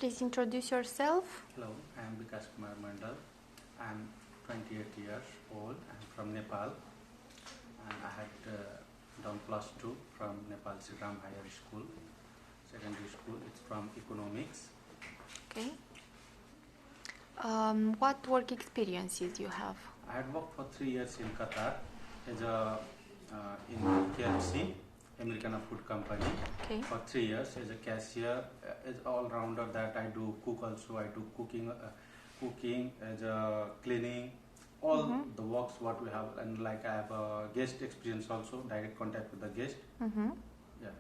Please introduce yourself. Hello, I am Vikash Kumar Mandal. I am 28 years old. I am from Nepal, and I had done +2 from Nepal Sigram Higher School, secondary school. It's from economics. Okay. What work experiences you have? I had worked for 3 years in Qatar as a in KFC, American Food Company, Okay. for 3 years as a cashier, as all-rounder. That I do cook also. I do cooking as a cleaning, all the works what we have, and like I have a guest experience also, direct contact with the guest. Yeah.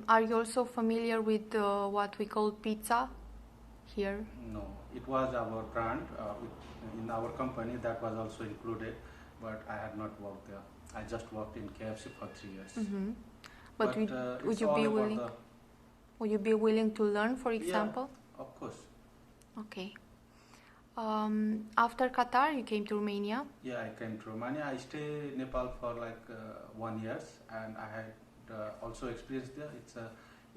Are you also familiar with what we call pizza here? No, it was our brand in our company that was also included, but I had not worked there. I just worked in KFC for 3 years. But would you be willing? Would you be willing to learn, for example? Yeah, of course. Okay. After Qatar, you came to Romania. Yeah, I came to Romania. I stayed in Nepal for like 1 year, and I had also experience there. It's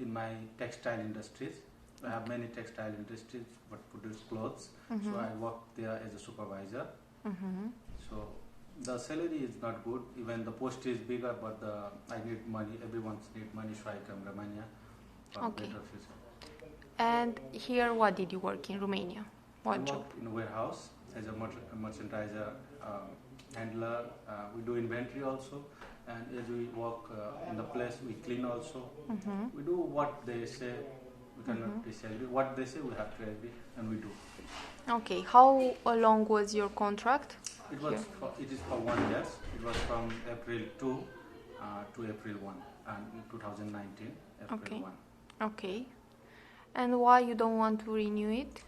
in my textile industries. I have many textile industries that produce clothes. So I worked there as a supervisor. So the salary is not good. Even the post is bigger, but I need money. Everyone needs money, so I come to Romania for better future. And here, what did you work in Romania? What job? I work in a warehouse as a merchandiser, handler. We do inventory also, and as we work in the place, we clean also. We do what they say. We cannot disagree. What they say, we have to agree, and we do. Okay. How long was your contract? It is for 1 year. It was from April 2 to April 1, in 2019. April 1. Okay. And why you don't want to renew it?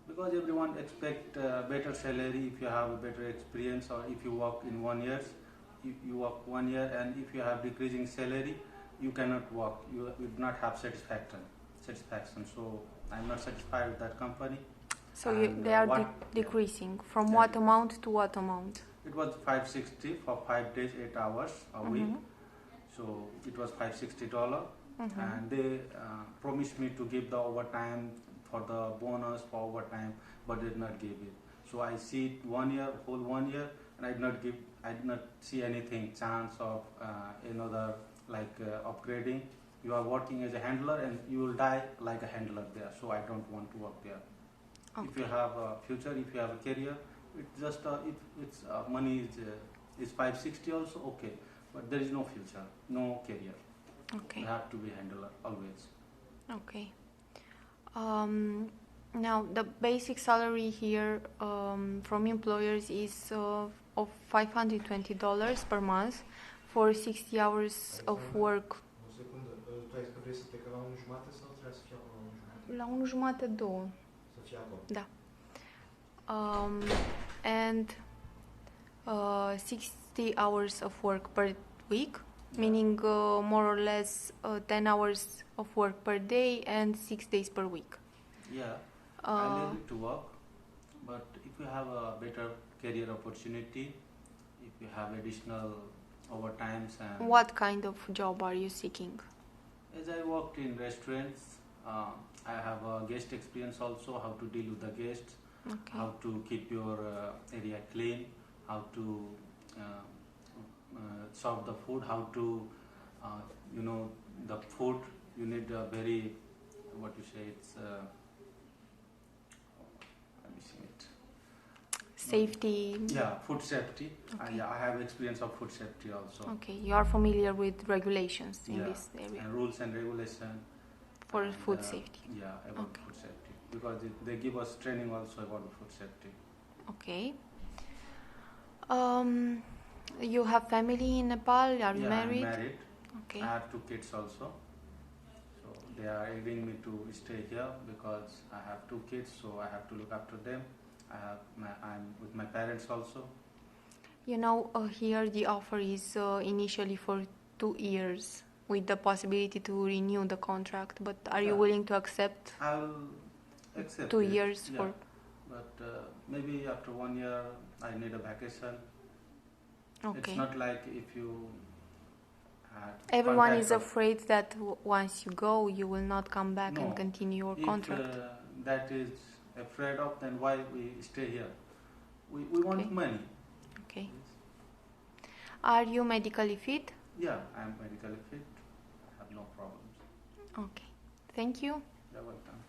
Because everyone expect better salary if you have a better experience, or if you work in 1 year. You work 1 year, and if you have decreasing salary, you cannot work. You do not have satisfaction. So I'm not satisfied with that company. So they are decreasing from what amount to what amount? It was $560 for 5 days, 8 hours a week. So it was $560, and they promised me to give the overtime for the bonus for overtime, but did not give it. So I see it 1 year, whole 1 year, and I did not see anything chance of another upgrading. You are working as a handler, and you will die like a handler there. So I don't want to work there. Okay. If you have a future, if you have a career, it's just it's money is $560 also okay, but there is no future, no career. Okay. You have to be handler always. Okay. Now the basic salary here from employers is of $520 per month for 60 hours of work. La 1:30, 2. Da. And 60 hours of work per week, meaning more or less 10 hours of work per day and 6 days per week. Yeah, I live it to work, but if you have a better career opportunity, if you have additional overtimes and... What kind of job are you seeking? As I worked in restaurants, I have a guest experience also, how to deal with the guests, how to keep your area clean, how to serve the food, how to, the food, you need a very, what you say, it's, let me see it. Safety. Yeah, food safety. Okay. I have experience of food safety also. Okay, you are familiar with regulations in this area. And rules and regulations. For food safety. Yeah, about food safety. Because they give us training also about the food safety. Okay. You have family in Nepal? Are you married? I'm married. Okay. I have 2 kids also. So they are asking me to stay here because I have 2 kids, so I have to look after them. I'm with my parents also. Here the offer is initially for 2 years with the possibility to renew the contract. But are you willing to accept? I'll accept 2 years for. But maybe after 1 year, I need a vacation. Okay. It's not like if you Everyone is contract. afraid that once you go, you will not come back No. and continue your If contract. that is afraid of, then why we stay here? We want Okay. money. Okay. Are you medically fit? Yeah, I am medically fit. I have no problems. Okay. Thank you. You're welcome.